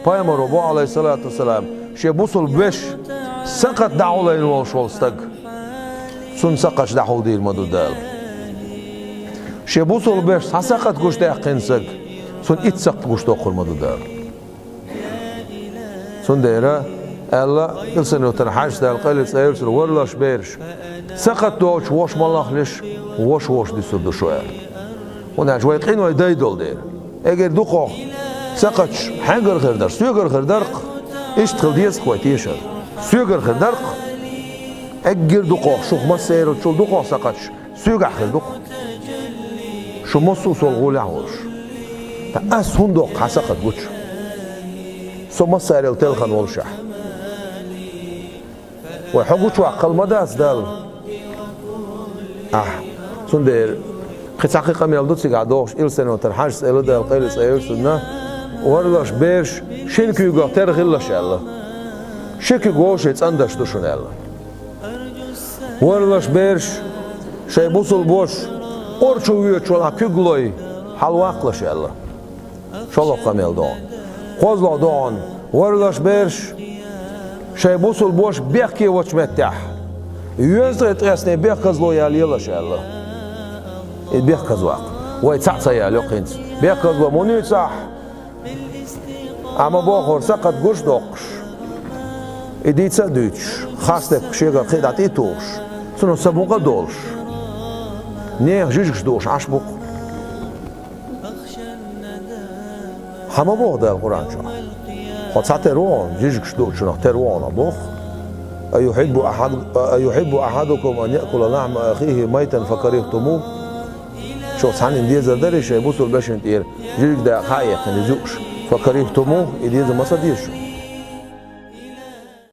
Paymar Obu aleyhissalatu vesselam şey busul beş sakat dağulayın ol şolstag sun sakat dağul değil madudal şey busul beş sakat kuşta yakınsag sun itsak kuşta okurmadudal sun deyra Allah ilsen otur hajda alqalis ayrsur warlash bersh sakat doğuş wash malahlish wash disudu şoya ona şoya qino daydol der eğer duqo sakat hangar khirdar sugar khirdar اشتغل ديس خويت يشر سوغر خدرق اجر دقو شوخ ما سير تشول دقو سقطش سوغا خدق شو مصو سول غولاوش تاس هندق حسقت غوش سو ما سير تلخن ولشح وحقوش عقل مداس دال سندير قصاقي قميل دوتسي قعدوش إلسنو ترحاش سيلو دال قيلس ايرسنا ورلاش بيرش شنكو يقع ترغلش الله شكو قوش يتصندش دوشون الله ورلاش بيرش شي بوصل بوش قرشو ويوچولا كوغلوي حلواقلش الله شالو قميل دون قوزلو دون ورلاش بيرش شي بوصل بوش بيحكي وچ متح يوزرت رسني بيحكزلو ياليلش الله بيحكزواق ويتصعصا ياليقينس بيحكزلو مونيو صح اما باخر سقط گوش دوقش اديتسا دوتش خاصتك شيغا خيداتي توش سنو سبوقا دولش نير جيجش دوش عشبوق هما بوغ دا القرآن شا خاصة تروان جيجش دوش نخ تروان بوخ أيحب أحدكم أن يأكل لحم أخيه ميتا فكرهتموه شو صحن انديزا داري شايبوسو الباشن تير جيجش دا خايق نزوش فكرهتموه إديزا ما صديش